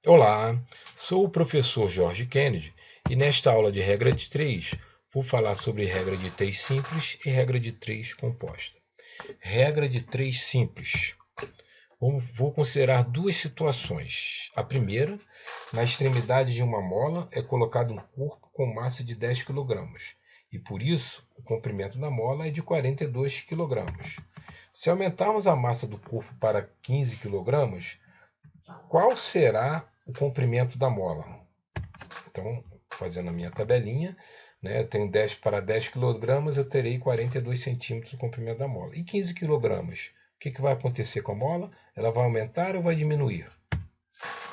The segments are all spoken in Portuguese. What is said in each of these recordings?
Olá, sou o professor Jorge Kennedy e nesta aula de regra de 3 vou falar sobre regra de 3 simples e regra de 3 composta. Regra de 3 simples. Vou considerar duas situações. A primeira, na extremidade de uma mola é colocado um corpo com massa de 10 kg e por isso o comprimento da mola é de 42 kg. Se aumentarmos a massa do corpo para 15 kg, qual será o comprimento da mola? Então, fazendo a minha tabelinha, né, eu tenho 10 para 10 kg, eu terei 42 centímetros o comprimento da mola. E 15 kg, o que vai acontecer com a mola? Ela vai aumentar ou vai diminuir?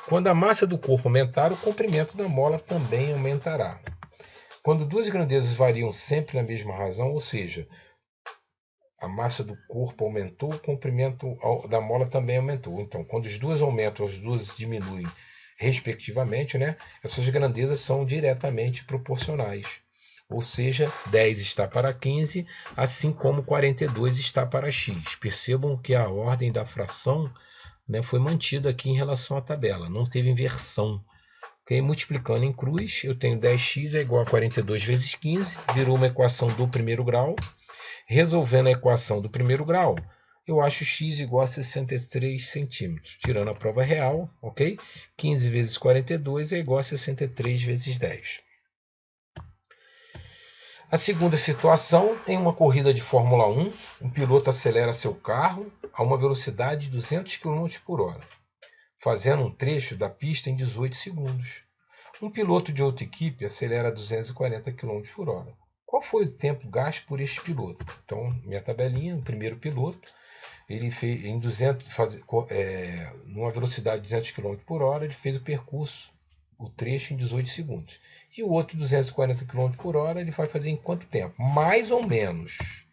Quando a massa do corpo aumentar, o comprimento da mola também aumentará. Quando duas grandezas variam sempre na mesma razão, ou seja, a massa do corpo aumentou, o comprimento da mola também aumentou. Então, quando as duas aumentam, as duas diminuem, respectivamente, né? Essas grandezas são diretamente proporcionais. Ou seja, 10 está para 15, assim como 42 está para x. Percebam que a ordem da fração, né, foi mantida aqui em relação à tabela, não teve inversão. Okay? Multiplicando em cruz, eu tenho 10x é igual a 42 vezes 15, virou uma equação do primeiro grau. Resolvendo a equação do primeiro grau, eu acho x igual a 63 centímetros. Tirando a prova real, ok? 15 vezes 42 é igual a 63 vezes 10. A segunda situação, em uma corrida de Fórmula 1, um piloto acelera seu carro a uma velocidade de 200 km por hora, fazendo um trecho da pista em 18 segundos. Um piloto de outra equipe acelera a 240 km por hora. Qual foi o tempo gasto por este piloto? Então, minha tabelinha, o primeiro piloto, ele fez em 200, numa velocidade de 200 km por hora, ele fez o percurso, o trecho em 18 segundos. E o outro 240 km por hora, ele vai fazer em quanto tempo? Mais ou menos.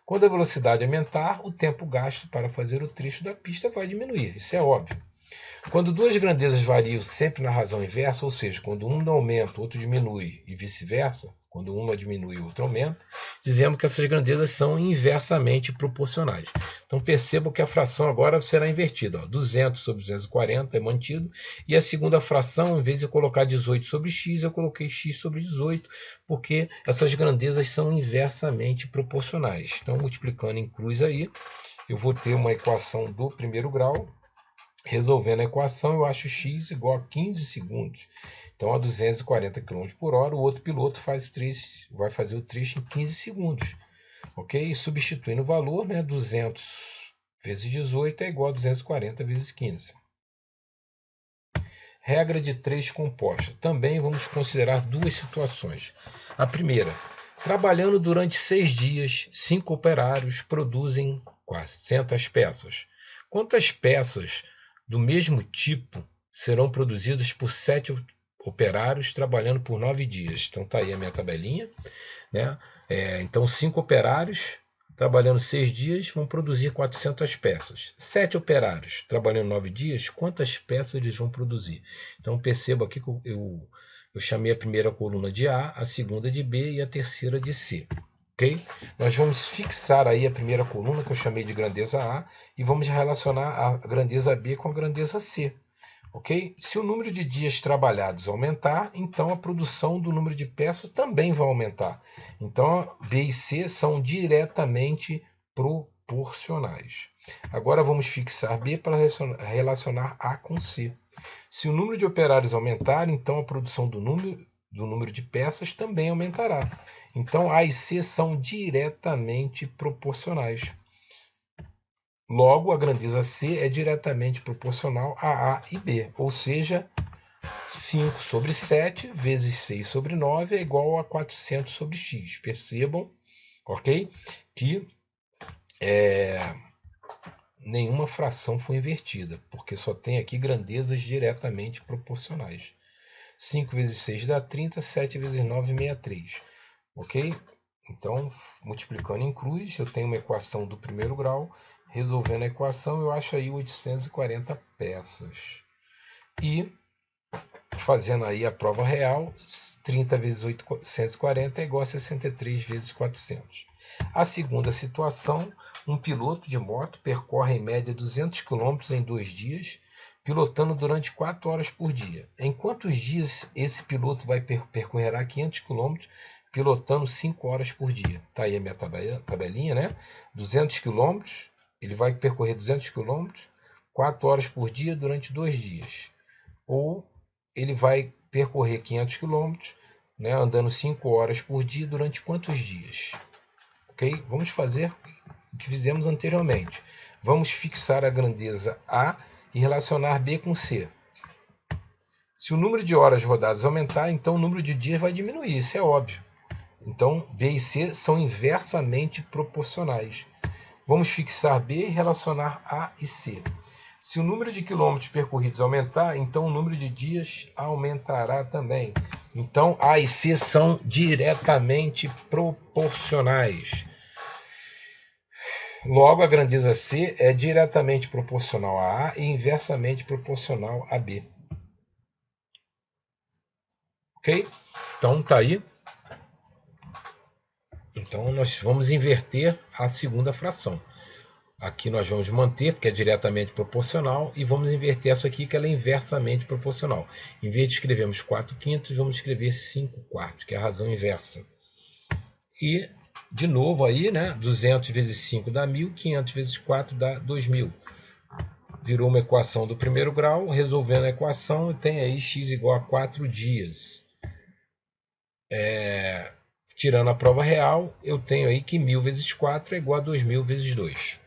Quando a velocidade aumentar, o tempo gasto para fazer o trecho da pista vai diminuir. Isso é óbvio. Quando duas grandezas variam sempre na razão inversa, ou seja, quando um aumenta, o outro diminui e vice-versa, quando uma diminui, o outro aumenta, dizemos que essas grandezas são inversamente proporcionais. Então percebam que a fração agora será invertida. 200 sobre 240 é mantido, e a segunda fração, em vez de eu colocar 18 sobre x, eu coloquei x sobre 18, porque essas grandezas são inversamente proporcionais. Então, multiplicando em cruz aí, eu vou ter uma equação do primeiro grau. Resolvendo a equação, eu acho x igual a 15 segundos. Então, a 240 km por hora, o outro piloto vai fazer o trecho em 15 segundos. Ok? E substituindo o valor, né, 200 vezes 18 é igual a 240 vezes 15. Regra de 3 composta. Também vamos considerar duas situações. A primeira, trabalhando durante 6 dias, 5 operários produzem 400 peças. Quantas peças do mesmo tipo serão produzidas por 7 operários trabalhando por 9 dias? Então está aí a minha tabelinha, né? Então 5 operários trabalhando 6 dias vão produzir 400 peças. 7 operários trabalhando 9 dias, quantas peças eles vão produzir? Então perceba aqui que eu chamei a primeira coluna de A, a segunda de B e a terceira de C. Okay? Nós vamos fixar aí a primeira coluna, que eu chamei de grandeza A, e vamos relacionar a grandeza B com a grandeza C. Okay? Se o número de dias trabalhados aumentar, então a produção do número de peças também vai aumentar. Então, B e C são diretamente proporcionais. Agora vamos fixar B para relacionar A com C. Se o número de operários aumentar, então a produção do número de peças também aumentará. Então, A e C são diretamente proporcionais. Logo, a grandeza C é diretamente proporcional a A e B, ou seja, 5 sobre 7 vezes 6 sobre 9 é igual a 400 sobre x. Percebam, ok? Que nenhuma fração foi invertida, porque só tem aqui grandezas diretamente proporcionais. 5 vezes 6 dá 30, 7 vezes 9, 63. Ok? Então, multiplicando em cruz, eu tenho uma equação do primeiro grau. Resolvendo a equação, eu acho aí 840 peças. E, fazendo aí a prova real, 30 vezes 840 é igual a 63 vezes 400. A segunda situação, um piloto de moto percorre em média 200 km em 2 dias, pilotando durante 4 horas por dia. Em quantos dias esse piloto vai percorrerá 500 km pilotando 5 horas por dia? Está aí a minha tabelinha, né? 200 km, ele vai percorrer 200 km, 4 horas por dia durante 2 dias. Ou ele vai percorrer 500 km, né, andando 5 horas por dia durante quantos dias? Ok? Vamos fazer o que fizemos anteriormente. Vamos fixar a grandeza A e relacionar B com C. Se o número de horas rodadas aumentar, então o número de dias vai diminuir, isso é óbvio. Então, B e C são inversamente proporcionais. Vamos fixar B e relacionar A e C. Se o número de quilômetros percorridos aumentar, então o número de dias aumentará também. Então, A e C são diretamente proporcionais. Logo, a grandeza C é diretamente proporcional a A e inversamente proporcional a B. Ok? Então, tá aí. Então, nós vamos inverter a segunda fração. Aqui nós vamos manter, porque é diretamente proporcional, e vamos inverter essa aqui, que ela é inversamente proporcional. Em vez de escrevermos 4/5, vamos escrever 5/4, que é a razão inversa. E, de novo aí, né, 200 vezes 5 dá 1.000, 500 vezes 4 dá 2.000. Virou uma equação do primeiro grau, resolvendo a equação, tem aí x igual a 4 dias. Tirando a prova real, eu tenho aí que 1.000 vezes 4 é igual a 2.000 vezes 2.